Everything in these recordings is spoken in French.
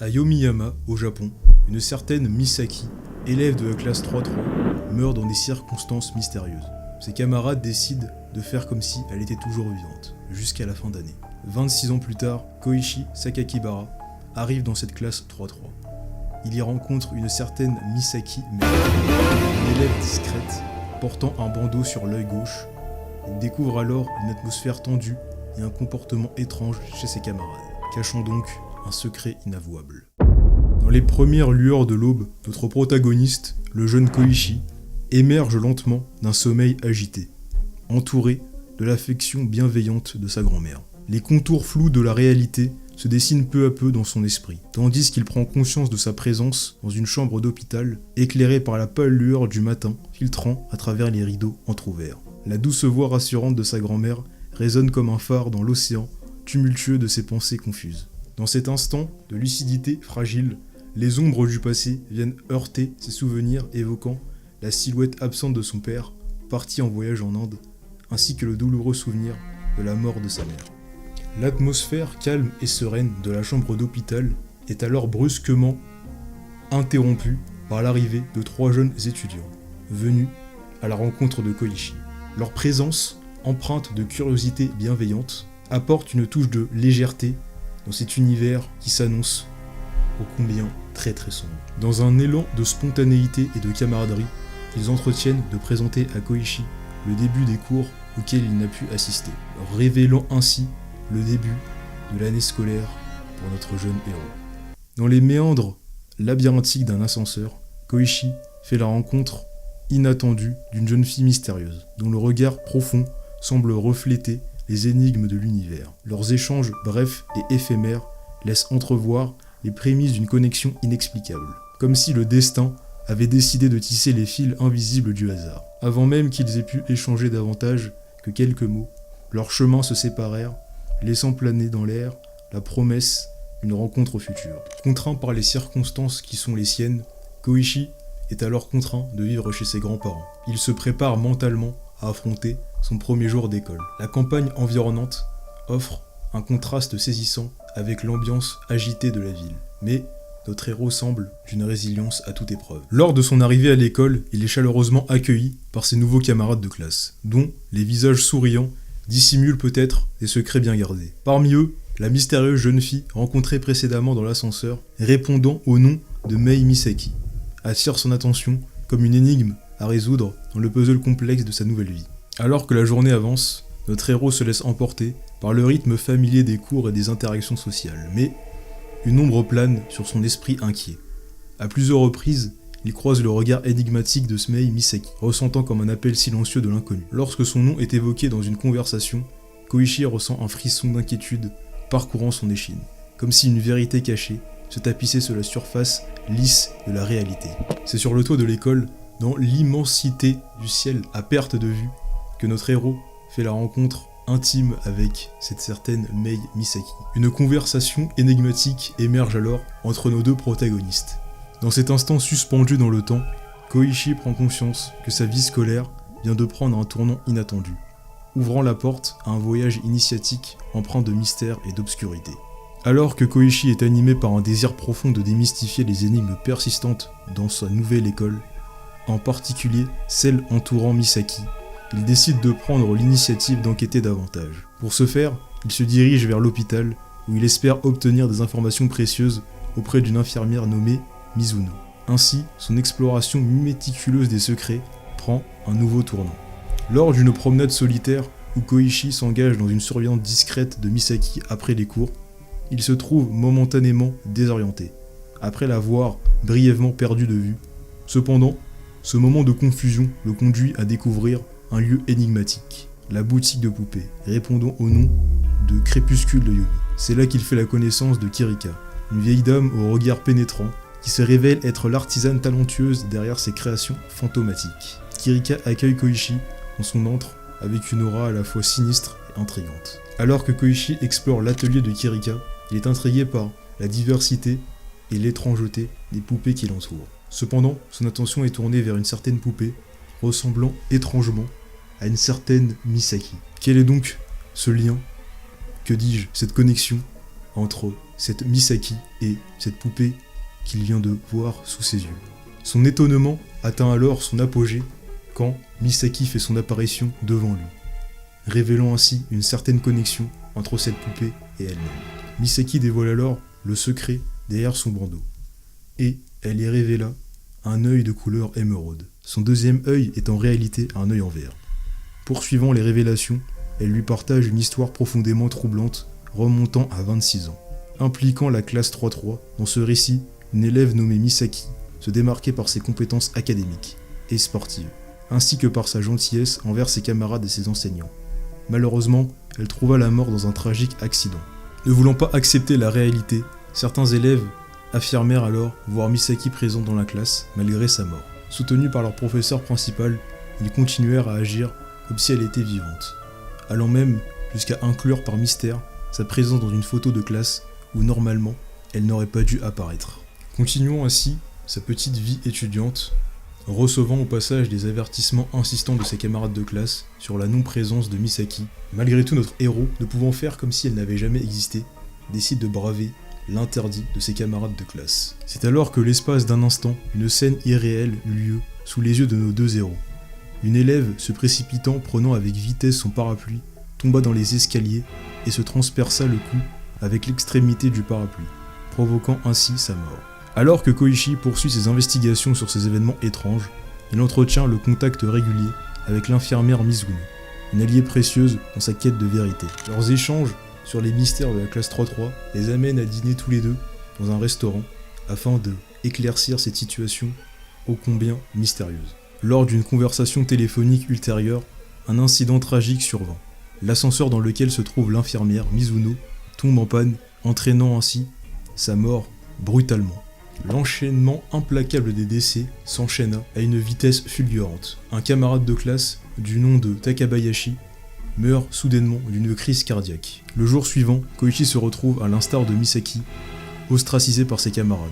À Yomiyama, au Japon, une certaine Misaki, élève de la classe 3-3, meurt dans des circonstances mystérieuses. Ses camarades décident de faire comme si elle était toujours vivante, jusqu'à la fin d'année. 26 ans plus tard, Koichi Sakakibara arrive dans cette classe 3-3. Il y rencontre une certaine Misaki Mei, une élève discrète, portant un bandeau sur l'œil gauche. Il découvre alors une atmosphère tendue et un comportement étrange chez ses camarades, cachant donc un secret inavouable. Dans les premières lueurs de l'aube, notre protagoniste, le jeune Koichi, émerge lentement d'un sommeil agité, entouré de l'affection bienveillante de sa grand-mère. Les contours flous de la réalité se dessinent peu à peu dans son esprit, tandis qu'il prend conscience de sa présence dans une chambre d'hôpital, éclairée par la pâle lueur du matin, filtrant à travers les rideaux entr'ouverts. La douce voix rassurante de sa grand-mère résonne comme un phare dans l'océan tumultueux de ses pensées confuses. Dans cet instant de lucidité fragile, les ombres du passé viennent heurter ses souvenirs évoquant la silhouette absente de son père, parti en voyage en Inde, ainsi que le douloureux souvenir de la mort de sa mère. L'atmosphère calme et sereine de la chambre d'hôpital est alors brusquement interrompue par l'arrivée de 3 jeunes étudiants, venus à la rencontre de Koichi. Leur présence, empreinte de curiosité bienveillante, apporte une touche de légèreté dans cet univers qui s'annonce ô combien très sombre. Dans un élan de spontanéité et de camaraderie, ils entretiennent de présenter à Koichi le début des cours auxquels il n'a pu assister, révélant ainsi le début de l'année scolaire pour notre jeune héros. Dans les méandres labyrinthiques d'un ascenseur, Koichi fait la rencontre inattendue d'une jeune fille mystérieuse, dont le regard profond semble refléter les énigmes de l'univers. Leurs échanges brefs et éphémères laissent entrevoir les prémices d'une connexion inexplicable, comme si le destin avait décidé de tisser les fils invisibles du hasard. Avant même qu'ils aient pu échanger davantage que quelques mots, leurs chemins se séparèrent, laissant planer dans l'air la promesse d'une rencontre future. Contraint par les circonstances qui sont les siennes, Koichi est alors contraint de vivre chez ses grands-parents. Il se prépare mentalement à affronter son premier jour d'école. La campagne environnante offre un contraste saisissant avec l'ambiance agitée de la ville. Mais notre héros semble d'une résilience à toute épreuve. Lors de son arrivée à l'école, il est chaleureusement accueilli par ses nouveaux camarades de classe, dont les visages souriants dissimulent peut-être des secrets bien gardés. Parmi eux, la mystérieuse jeune fille rencontrée précédemment dans l'ascenseur, répondant au nom de Mei Misaki, attire son attention comme une énigme à résoudre dans le puzzle complexe de sa nouvelle vie. Alors que la journée avance, notre héros se laisse emporter par le rythme familier des cours et des interactions sociales, mais une ombre plane sur son esprit inquiet. À plusieurs reprises, il croise le regard énigmatique de Mei Misaki, ressentant comme un appel silencieux de l'inconnu. Lorsque son nom est évoqué dans une conversation, Koichi ressent un frisson d'inquiétude parcourant son échine, comme si une vérité cachée se tapissait sur la surface lisse de la réalité. C'est sur le toit de l'école, dans l'immensité du ciel à perte de vue, que notre héros fait la rencontre intime avec cette certaine Mei Misaki. Une conversation énigmatique émerge alors entre nos deux protagonistes. Dans cet instant suspendu dans le temps, Koichi prend conscience que sa vie scolaire vient de prendre un tournant inattendu, ouvrant la porte à un voyage initiatique empreint de mystère et d'obscurité. Alors que Koichi est animé par un désir profond de démystifier les énigmes persistantes dans sa nouvelle école, en particulier celle entourant Misaki, il décide de prendre l'initiative d'enquêter davantage. Pour ce faire, il se dirige vers l'hôpital où il espère obtenir des informations précieuses auprès d'une infirmière nommée Mizuno. Ainsi, son exploration méticuleuse des secrets prend un nouveau tournant. Lors d'une promenade solitaire où Koichi s'engage dans une surveillance discrète de Misaki après les cours, il se trouve momentanément désorienté, après l'avoir brièvement perdu de vue. Cependant, ce moment de confusion le conduit à découvrir un lieu énigmatique, la boutique de poupées, répondant au nom de Crépuscule de Yomi. C'est là qu'il fait la connaissance de Kirika, une vieille dame au regard pénétrant, qui se révèle être l'artisane talentueuse derrière ses créations fantomatiques. Kirika accueille Koichi dans son antre avec une aura à la fois sinistre et intrigante. Alors que Koichi explore l'atelier de Kirika, il est intrigué par la diversité et l'étrangeté des poupées qui l'entourent. Cependant, son attention est tournée vers une certaine poupée, ressemblant étrangement à une certaine Misaki. Quel est donc ce lien, que dis-je, cette connexion entre cette Misaki et cette poupée qu'il vient de voir sous ses yeux. Son étonnement atteint alors son apogée quand Misaki fait son apparition devant lui, révélant ainsi une certaine connexion entre cette poupée et elle-même. Misaki dévoile alors le secret derrière son bandeau, et elle y révéla un œil de couleur émeraude. Son deuxième œil est en réalité un œil en verre. Poursuivant les révélations, elle lui partage une histoire profondément troublante remontant à 26 ans, impliquant la classe 3-3. Dans ce récit, une élève nommée Misaki se démarquait par ses compétences académiques et sportives, ainsi que par sa gentillesse envers ses camarades et ses enseignants. Malheureusement, elle trouva la mort dans un tragique accident. Ne voulant pas accepter la réalité, certains élèves affirmèrent alors voir Misaki présente dans la classe malgré sa mort. Soutenus par leur professeur principal, ils continuèrent à agir comme si elle était vivante, allant même jusqu'à inclure par mystère sa présence dans une photo de classe où normalement elle n'aurait pas dû apparaître. Continuons ainsi sa petite vie étudiante, recevant au passage des avertissements insistants de ses camarades de classe sur la non-présence de Misaki. Malgré tout, notre héros, ne pouvant faire comme si elle n'avait jamais existé, décide de braver l'interdit de ses camarades de classe. C'est alors que l'espace d'un instant, une scène irréelle eut lieu sous les yeux de nos deux héros. Une élève, se précipitant, prenant avec vitesse son parapluie, tomba dans les escaliers et se transperça le cou avec l'extrémité du parapluie, provoquant ainsi sa mort. Alors que Koichi poursuit ses investigations sur ces événements étranges, il entretient le contact régulier avec l'infirmière Mizuno, une alliée précieuse dans sa quête de vérité. Leurs échanges sur les mystères de la classe 3-3 les amènent à dîner tous les deux dans un restaurant afin de éclaircir cette situation ô combien mystérieuse. Lors d'une conversation téléphonique ultérieure, un incident tragique survint. L'ascenseur dans lequel se trouve l'infirmière Mizuno tombe en panne, entraînant ainsi sa mort brutalement. L'enchaînement implacable des décès s'enchaîna à une vitesse fulgurante. Un camarade de classe, du nom de Takabayashi, meurt soudainement d'une crise cardiaque. Le jour suivant, Koichi se retrouve, à l'instar de Misaki, ostracisé par ses camarades.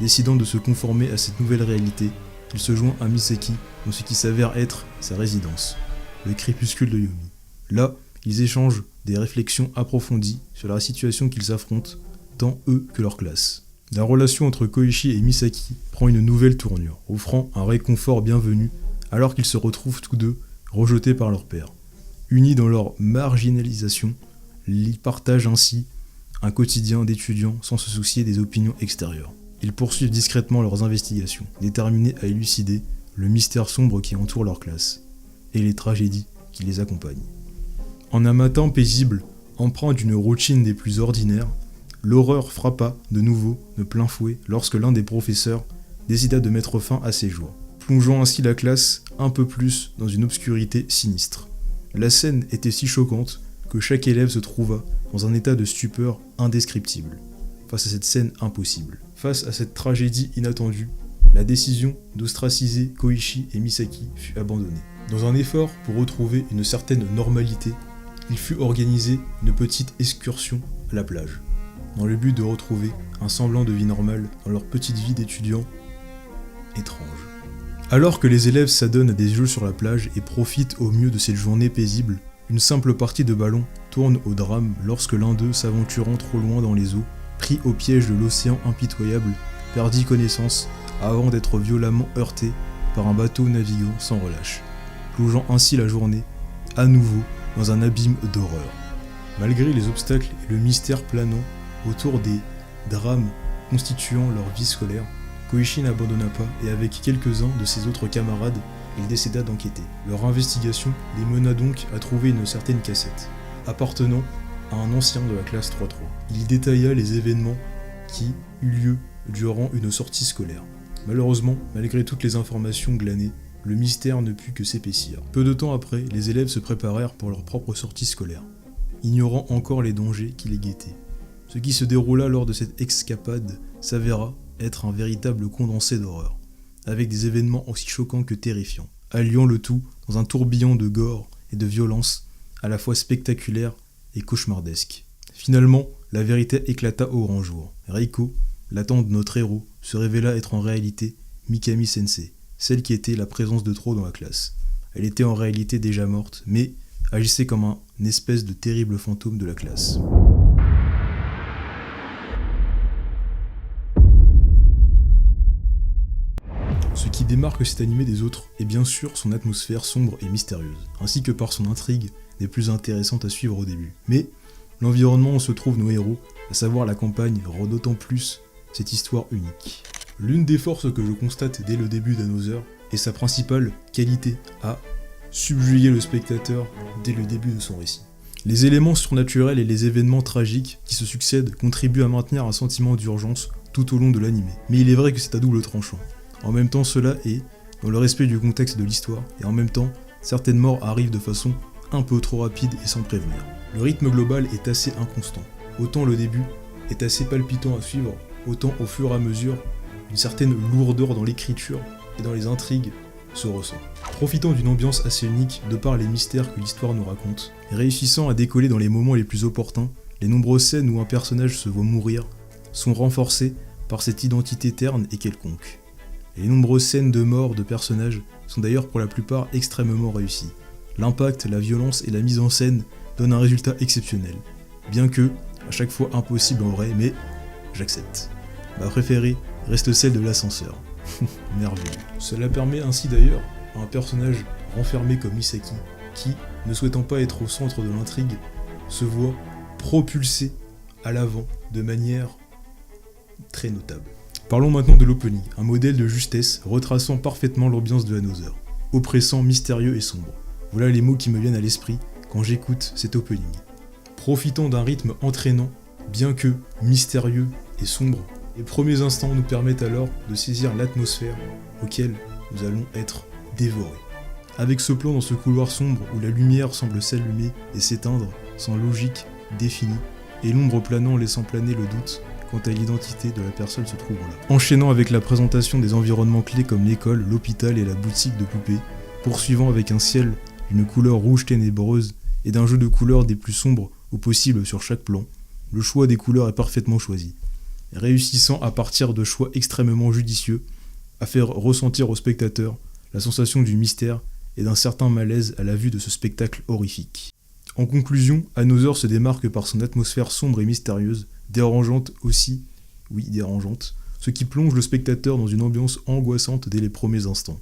Décidant de se conformer à cette nouvelle réalité, il se joint à Misaki dans ce qui s'avère être sa résidence, le crépuscule de Yomi. Là, ils échangent des réflexions approfondies sur la situation qu'ils affrontent, tant eux que leur classe. La relation entre Koichi et Misaki prend une nouvelle tournure, offrant un réconfort bienvenu alors qu'ils se retrouvent tous deux rejetés par leur père. Unis dans leur marginalisation, ils partagent ainsi un quotidien d'étudiants sans se soucier des opinions extérieures. Ils poursuivent discrètement leurs investigations, déterminés à élucider le mystère sombre qui entoure leur classe, et les tragédies qui les accompagnent. En un matin paisible, empreint d'une routine des plus ordinaires, l'horreur frappa de nouveau de plein fouet lorsque l'un des professeurs décida de mettre fin à ses jours, plongeant ainsi la classe un peu plus dans une obscurité sinistre. La scène était si choquante que chaque élève se trouva dans un état de stupeur indescriptible, face à cette scène impossible. Face à cette tragédie inattendue, la décision d'ostraciser Koichi et Misaki fut abandonnée. Dans un effort pour retrouver une certaine normalité, il fut organisé une petite excursion à la plage, dans le but de retrouver un semblant de vie normale dans leur petite vie d'étudiants étrange. Alors que les élèves s'adonnent à des jeux sur la plage et profitent au mieux de cette journée paisible, une simple partie de ballon tourne au drame lorsque l'un d'eux, s'aventurant trop loin dans les eaux, pris au piège de l'océan impitoyable, perdit connaissance avant d'être violemment heurté par un bateau naviguant sans relâche, plongeant ainsi la journée, à nouveau, dans un abîme d'horreur. Malgré les obstacles et le mystère planant autour des drames constituant leur vie scolaire, Koichi n'abandonna pas et avec quelques-uns de ses autres camarades, il décida d'enquêter. Leur investigation les mena donc à trouver une certaine cassette, appartenant à un ancien de la classe 3-3. Il détailla les événements qui eurent lieu durant une sortie scolaire. Malheureusement, malgré toutes les informations glanées, le mystère ne put que s'épaissir. Peu de temps après, les élèves se préparèrent pour leur propre sortie scolaire, ignorant encore les dangers qui les guettaient. Ce qui se déroula lors de cette escapade s'avéra être un véritable condensé d'horreur, avec des événements aussi choquants que terrifiants, alliant le tout dans un tourbillon de gore et de violence à la fois spectaculaire et cauchemardesque. Finalement, la vérité éclata au grand jour. Reiko, la tante de notre héros, se révéla être en réalité Mikami Sensei, celle qui était la présence de trop dans la classe. Elle était en réalité déjà morte, mais agissait comme un espèce de terrible fantôme de la classe. démarque cet animé des autres est bien sûr son atmosphère sombre et mystérieuse, ainsi que par son intrigue des plus intéressantes à suivre au début. Mais l'environnement où se trouvent nos héros, à savoir la campagne, rend d'autant plus cette histoire unique. L'une des forces que je constate dès le début d'Another est sa principale qualité à subjuguer le spectateur dès le début de son récit. Les éléments surnaturels et les événements tragiques qui se succèdent contribuent à maintenir un sentiment d'urgence tout au long de l'animé. Mais il est vrai que c'est à double tranchant. En même temps, cela est dans le respect du contexte de l'histoire, et en même temps, certaines morts arrivent de façon un peu trop rapide et sans prévenir. Le rythme global est assez inconstant. Autant le début est assez palpitant à suivre, autant au fur et à mesure, une certaine lourdeur dans l'écriture et dans les intrigues se ressent. Profitant d'une ambiance assez unique de par les mystères que l'histoire nous raconte, et réussissant à décoller dans les moments les plus opportuns, les nombreuses scènes où un personnage se voit mourir sont renforcées par cette identité terne et quelconque. Et les nombreuses scènes de mort de personnages sont d'ailleurs pour la plupart extrêmement réussies. L'impact, la violence et la mise en scène donnent un résultat exceptionnel, bien que, à chaque fois impossible en vrai, mais j'accepte. Ma préférée reste celle de l'ascenseur. Merveilleux. Cela permet ainsi d'ailleurs à un personnage renfermé comme Misaki, qui, ne souhaitant pas être au centre de l'intrigue, se voit propulsé à l'avant de manière très notable. Parlons maintenant de l'opening, un modèle de justesse retraçant parfaitement l'ambiance de Another, oppressant, mystérieux et sombre. Voilà les mots qui me viennent à l'esprit quand j'écoute cet opening. Profitant d'un rythme entraînant, bien que mystérieux et sombre, les premiers instants nous permettent alors de saisir l'atmosphère auquel nous allons être dévorés. Avec ce plan dans ce couloir sombre où la lumière semble s'allumer et s'éteindre sans logique définie, et l'ombre planant laissant planer le doute quant à l'identité de la personne se trouvant là. Enchaînant avec la présentation des environnements clés comme l'école, l'hôpital et la boutique de poupées, poursuivant avec un ciel d'une couleur rouge ténébreuse et d'un jeu de couleurs des plus sombres au possible sur chaque plan, le choix des couleurs est parfaitement choisi, réussissant à partir de choix extrêmement judicieux à faire ressentir au spectateur la sensation du mystère et d'un certain malaise à la vue de ce spectacle horrifique. En conclusion, Another se démarque par son atmosphère sombre et mystérieuse, dérangeante aussi, oui dérangeante, ce qui plonge le spectateur dans une ambiance angoissante dès les premiers instants.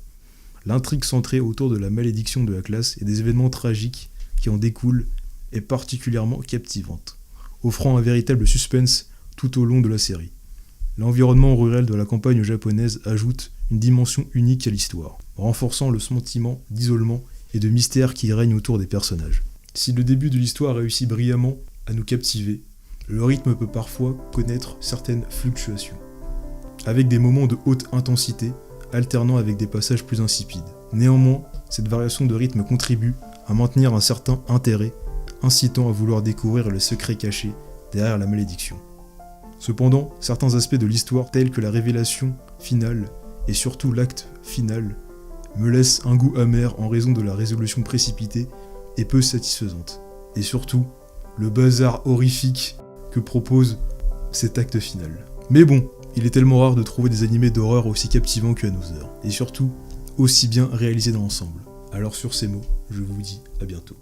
L'intrigue centrée autour de la malédiction de la classe et des événements tragiques qui en découlent est particulièrement captivante, offrant un véritable suspense tout au long de la série. L'environnement rural de la campagne japonaise ajoute une dimension unique à l'histoire, renforçant le sentiment d'isolement et de mystère qui règne autour des personnages. Si le début de l'histoire réussit brillamment à nous captiver, le rythme peut parfois connaître certaines fluctuations, avec des moments de haute intensité, alternant avec des passages plus insipides. Néanmoins, cette variation de rythme contribue à maintenir un certain intérêt, incitant à vouloir découvrir le secret caché derrière la malédiction. Cependant, certains aspects de l'histoire tels que la révélation finale et surtout l'acte final me laissent un goût amer en raison de la résolution précipitée et peu satisfaisante. Et surtout, le bazar horrifique que propose cet acte final. Mais bon, il est tellement rare de trouver des animés d'horreur aussi captivants que Another, et surtout aussi bien réalisés dans l'ensemble. Alors sur ces mots, je vous dis à bientôt.